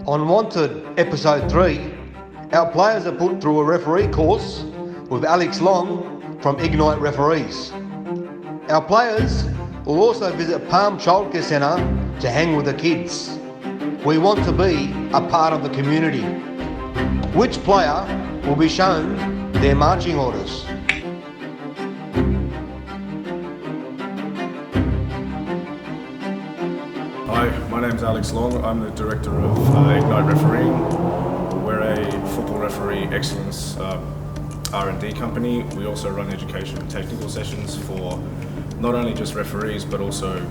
Unwanted Episode 3, our players are put through a referee course with Alex Long from Incite Referees. Our players will also visit Palm Childcare Centre to hang with the kids. We want to be a part of the community. Which player will be shown their marching orders? Hi, my name's Alex Long. I'm the director of Incite Refereeing. We're a football referee excellence R&D company. We also run education and technical sessions for not only just referees but also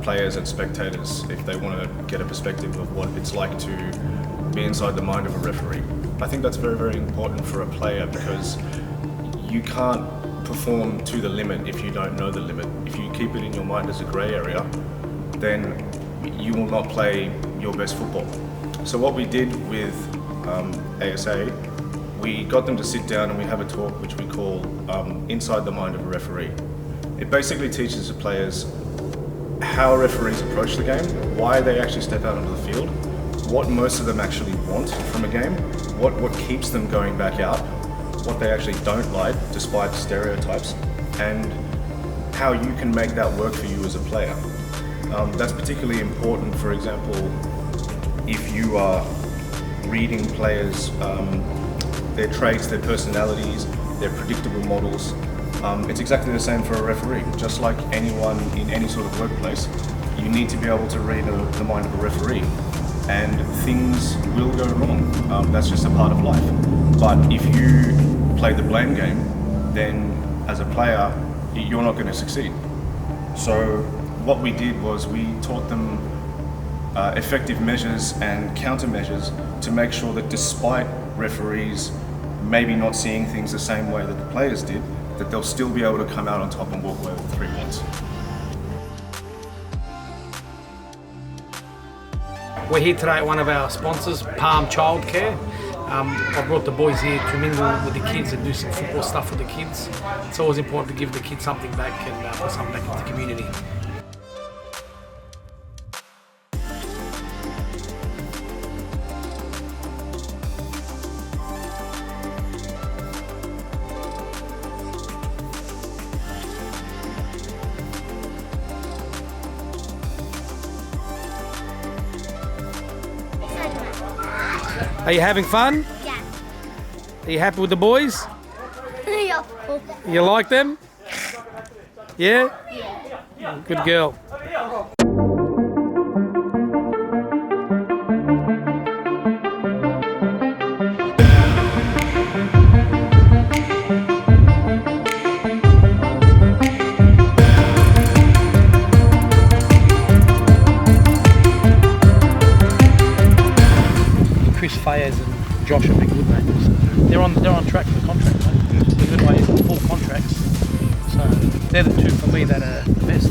players and spectators if they want to get a perspective of what it's like to be inside the mind of a referee. I think that's very, very important for a player because you can't perform to the limit if you don't know the limit. If you keep it in your mind as a grey area, then you will not play your best football. So what we did with ASA, we got them to sit down and we have a talk which we call Inside the Mind of a Referee. It basically teaches the players how referees approach the game, why they actually step out onto the field, what most of them actually want from a game, what keeps them going back out, what they actually don't like despite stereotypes, and how you can make that work for you as a player. That's particularly important, for example, if you are reading players, their traits, their personalities, their predictable models. It's exactly the same for a referee. Just like anyone in any sort of workplace, you need to be able to read the mind of a referee. And things will go wrong. That's just a part of life. But if you play the blame game, then as a player, you're not going to succeed. So what we did was we taught them effective measures and countermeasures to make sure that despite referees maybe not seeing things the same way that the players did, that they'll still be able to come out on top and walk away with 3 points. We're here today at one of our sponsors, Palm Childcare. I brought the boys here to mingle with the kids and do some football stuff with the kids. It's always important to give the kids something back and put something back into the community. Are you having fun? Yeah. Are you happy with the boys? Yeah. You like them? Yeah? Yeah. Good girl. Chris Fayez and Josh are big good mates. They're on track for the contract, mate. They're good ways, full contracts. So they're the two for me that are the best.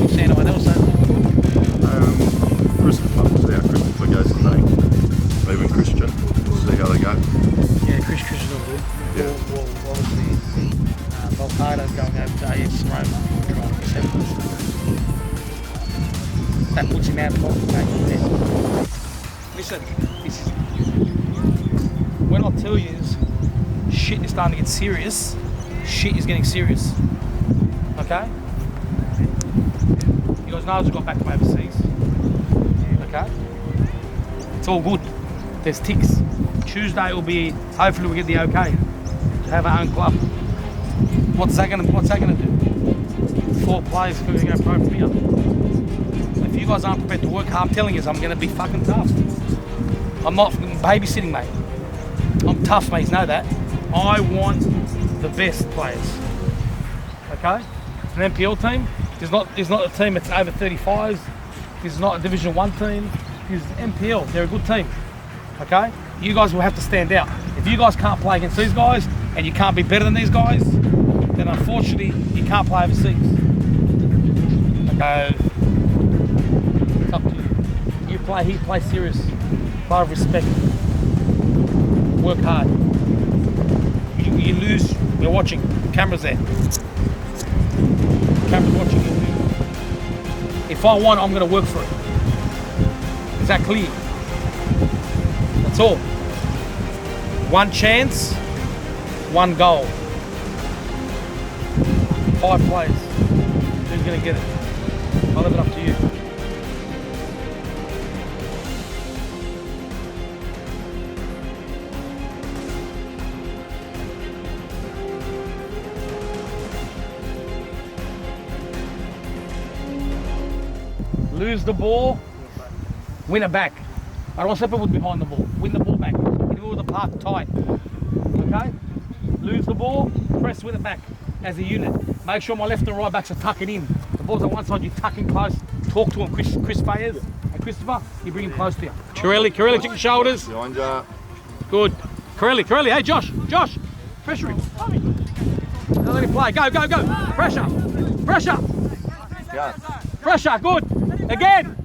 You see anyone else? Christopher, see how Christopher goes today. Even Christian, see how they go. Yeah, Christian's all good. Yeah. Well, obviously, Voltado's going over to AS Roma trying to set that puts him out of qualification. Listen, when I tell you shit is starting to get serious, shit is getting serious. Okay? You guys know I just got back from overseas. Okay? It's all good. There's ticks. Tuesday will be, hopefully we'll get the okay to have our own club. What's that gonna do? 4 players who are gonna go pro from here. If you guys aren't prepared to work hard, I'm telling you, I'm gonna be fucking tough. I'm not babysitting, mate. I'm tough, mate, you know that. I want the best players. Okay? An NPL team is not a team that's over 35s. This is not a Division 1 team. This is NPL. They're a good team. Okay? You guys will have to stand out. If you guys can't play against these guys and you can't be better than these guys, then unfortunately you can't play overseas. Okay? It's up to you. You play here, play serious. Play with respect. Work hard. You lose, we're watching. Camera's there. Camera's watching you. If I want, I'm going to work for it. Is that clear? That's all. One chance, one goal. 5 players. Who's going to get it? I'll leave it up to you. Lose the ball, win it back. I don't want to people behind the ball. Win the ball back. Hit the middle of the park tight. Okay? Lose the ball, press, win it back as a unit. Make sure my left and right backs are tucking in. The ball's on one side, you tuck in close. Talk to him, Chris Fayers and Christopher. You bring him close to you. Corelli, check your shoulders. Behind ya. Good. Corelli, hey Josh, pressure him. Don't let him play. Go. Pressure. Yeah. Pressure, good. Again.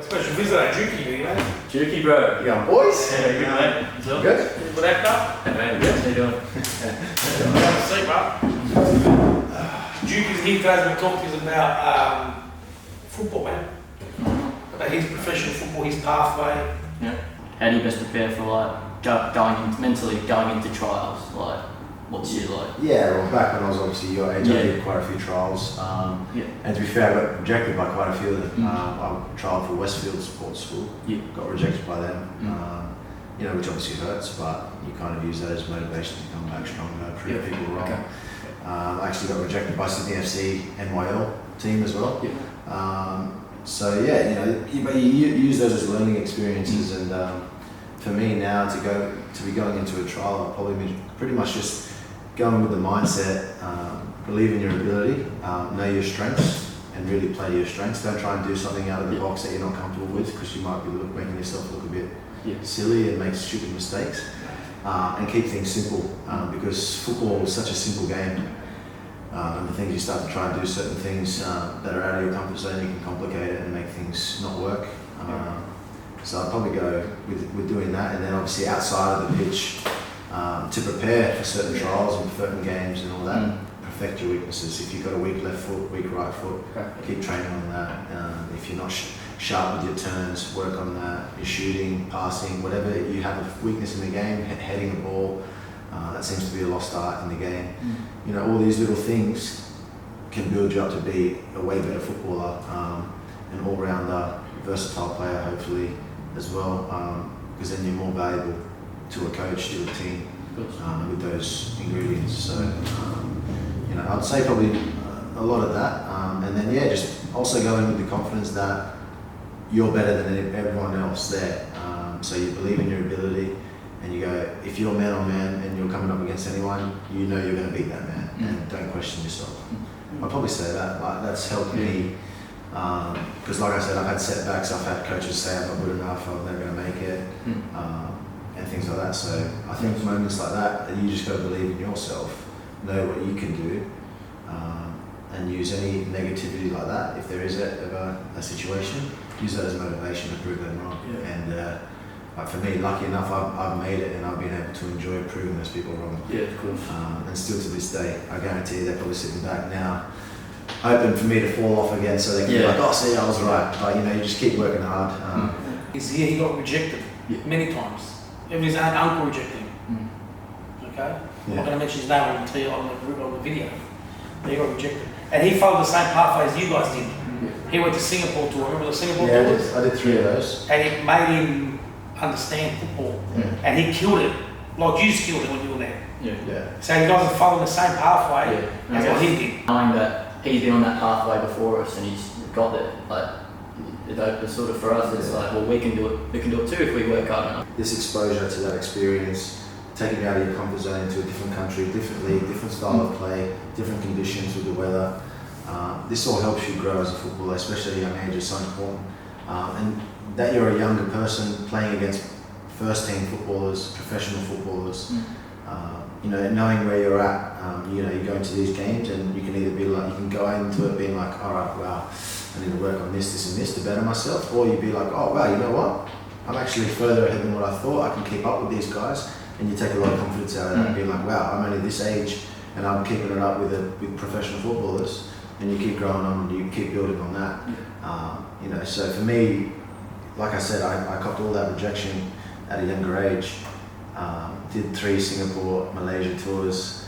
Special visit, Juki, you know? Juki, bro. You going, boys? Yeah, good, mate. Good? Good actor. Hey, man, good. How you doing? See, bro. Juki's here today to talk to us about football, man. About his professional football, his pathway. Yeah. How do you best prepare for, like, mentally going into trials? Like, what's your, like... Yeah, well, back when I was obviously your age, I Yeah. did quite a few trials. And to be fair, I got rejected by quite a few of them. I trialled for Westfield Sports School, got rejected by them, you know, which obviously hurts, but you kind of use that as motivation to come back stronger, prove people wrong. Okay. I actually got rejected by Sydney FC NYL team as well. So yeah, you know, but you use those as learning experiences, and for me now to be going into a trial, I'll probably be pretty much just going with the mindset, believe in your ability, know your strengths, and really play to your strengths. Don't try and do something out of the box that you're not comfortable with, because you might be making yourself look a bit silly and make stupid mistakes. And keep things simple, because football is such a simple game. And the things you start to try and do certain things that are out of your comfort zone, you can complicate it and make things not work. So I'd probably go with doing that, and then obviously outside of the pitch, to prepare for certain trials and certain games and all that, perfect your weaknesses. If you've got a weak left foot, weak right foot, keep training on that. If you're not sharp with your turns, work on that. Your shooting, passing, whatever you have a weakness in the game, heading the ball, that seems to be a lost art in the game. You know, all these little things can build you up to be a way better footballer, an all-rounder, versatile player hopefully as well, because then you're more valuable to a coach, to a team, with those ingredients. So, you know, I'd say probably a lot of that, and then just also go in with the confidence that you're better than everyone else there. So you believe in your ability, and you go, if you're man on man and you're coming up against anyone, you know you're going to beat that man, and don't question yourself. I'd probably say that, like, that's helped me, because like I said, I've had setbacks, I've had coaches say I'm not good enough, I'm never going to make it, and things like that. So I think moments like that, you just got to believe in yourself, know what you can do, and use any negativity like that, if there is ever a situation, use that as motivation to prove them wrong. And for me, lucky enough, I've made it, and I've been able to enjoy proving those people wrong. Yeah, of course. And still to this day, I guarantee you they're probably sitting back now, hoping for me to fall off again, so they can be like, oh, see, I was right. But you know, you just keep working hard. He's here, he got rejected many times. Even his own uncle rejected him. Okay? I'm not going to mention his name until you on the video. He got rejected. And he followed the same pathway as you guys did. He went to Singapore tour. Remember the Singapore tour? I did 3 of those. And it made him understand football. And he killed it. Like you just killed it when you were there. So you guys are following the same pathway as what he did. Knowing that he's been on that pathway before us and he's got it, like, it's sort of for us, it's like, well, we can do it too if we work hard enough. This exposure to that experience, taking you out of your comfort zone into a different country, different league, different style of play, different conditions with the weather, this all helps you grow as a footballer, especially at a young age. Is so important. And that you're a younger person playing against first team footballers, professional footballers, you know, knowing where you're at, you know, you go into these games and you can either be like, you can go into it being like, all right, well, I need to work on this, this and this to better myself, or you'd be like, oh wow, you know what, I'm actually further ahead than what I thought, I can keep up with these guys, and you take a lot of confidence out of that, being like, wow, I'm only this age, and I'm keeping it up with professional footballers, and you keep growing on and you keep building on that. You know, so for me, like I said, I copped all that rejection at a younger age. Did 3 Singapore, Malaysia tours,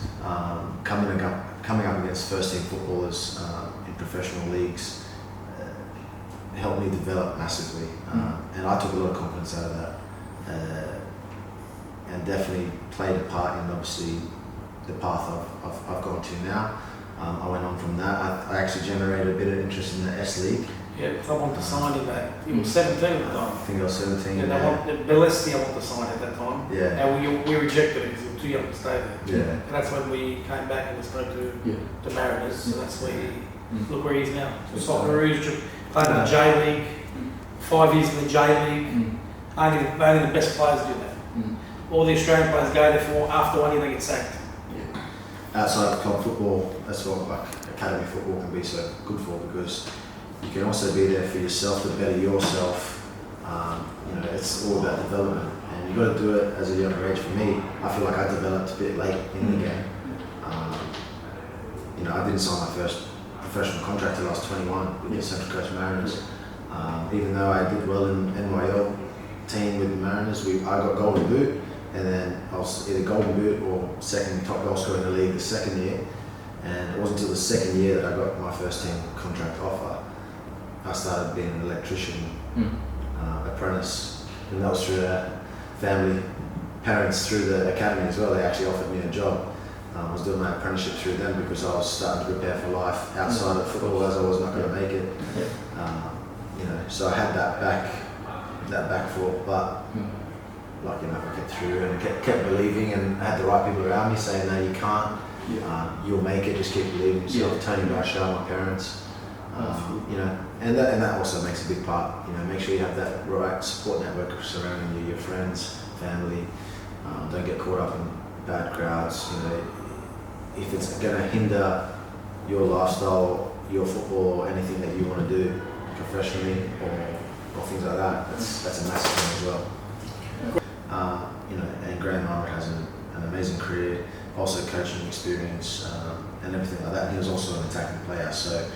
coming up against first team footballers in professional leagues. Helped me develop massively, and I took a lot of confidence out of that, and definitely played a part in obviously the path I've gone to now. I went on from that. I actually generated a bit of interest in the S League. Yeah, because I wanted to sign him at, he was 17 at the time. I think I was 17. And Bellesti I wanted to sign at that time. Yeah. And we rejected it because he was too young to stay there. Yeah. And that's when we came back and we spoke to the Mariners. So that's where look where he is now. Socceroos, played in the J League, 5 years in the J League. Only the best players do that. All the Australian players go there for after 1 year they get sacked. Outside of club football, that's what like academy football can be so good for, because you can also be there for yourself to better yourself. You know, it's all about development, and you've got to do it as a younger age. For me, I feel like I developed a bit late in the game. You know, I didn't sign my first professional contract till I was 21 with the Central Coast Mariners. Even though I did well in NYL team with the Mariners, I got golden boot, and then I was either golden boot or second top goal scorer in the league the second year. And it wasn't until the second year that I got my first team contract offer. I started being an electrician apprentice, and that was through parents through the academy as well. They actually offered me a job. I was doing my apprenticeship through them because I was starting to prepare for life outside of football, as I was not going to make it. You know, so I had that back foot, but lucky enough I kept through and kept believing, and I had the right people around me saying, no, you can't. You'll make it. Just keep believing yourself. Tony Marshall, my parents. You know, and that also makes a big part. You know, make sure you have that right support network surrounding you, your friends, family. Don't get caught up in bad crowds. You know, if it's going to hinder your lifestyle, your football, or anything that you want to do professionally or things like that, that's a massive thing as well. You know, and Graham Arnold has an amazing career, also coaching experience and everything like that. He was also an attacking player, so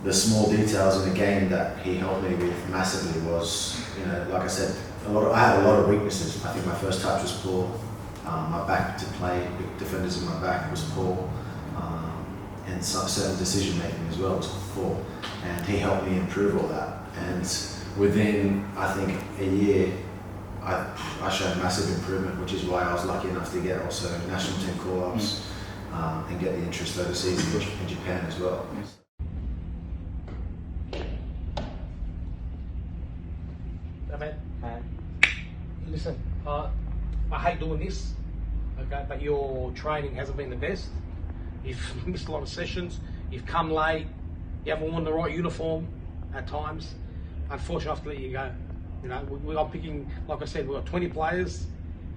the small details in the game that he helped me with massively was, you know, like I said, I had a lot of weaknesses. I think my first touch was poor. My back to play, defenders in my back was poor, and some certain decision making as well was poor. And he helped me improve all that. And within, I think, a year, I showed massive improvement, which is why I was lucky enough to get also national team call-ups and get the interest overseas in Japan as well. Listen, I hate doing this, okay, but your training hasn't been the best. You've missed a lot of sessions, you've come late, you haven't worn the right uniform at times. Unfortunately, I have to let you go. You know, we are picking, like I said, we've got 20 players,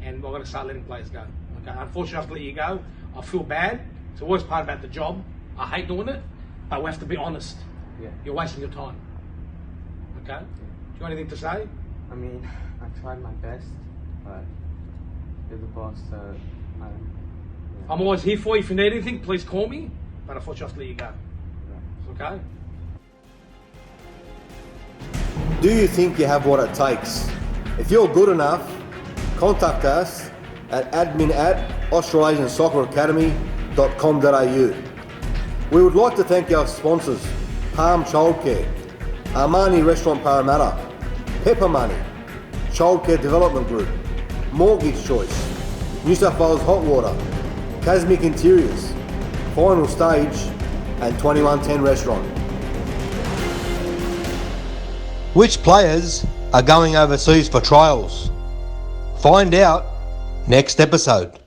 and we're going to start letting players go. Okay, unfortunately, I have to let you go. I feel bad. It's the worst part about the job. I hate doing it, but we have to be honest. Yeah. You're wasting your time. Okay? Do you have anything to say? I mean, I tried my best, but you're the boss, so I'm always here for you. If you need anything, please call me. But unfortunately, I have to let you go. Okay? Do you think you have what it takes? If you're good enough, contact us at admin@australasiansocceracademy.com.au. We would like to thank our sponsors, Palm Childcare, Armani Restaurant Parramatta, Pepper Money, Childcare Development Group, Mortgage Choice, New South Wales Hot Water, Casmic Interiors, Final Stage, and 2110 Restaurant. Which players are going overseas for trials? Find out next episode.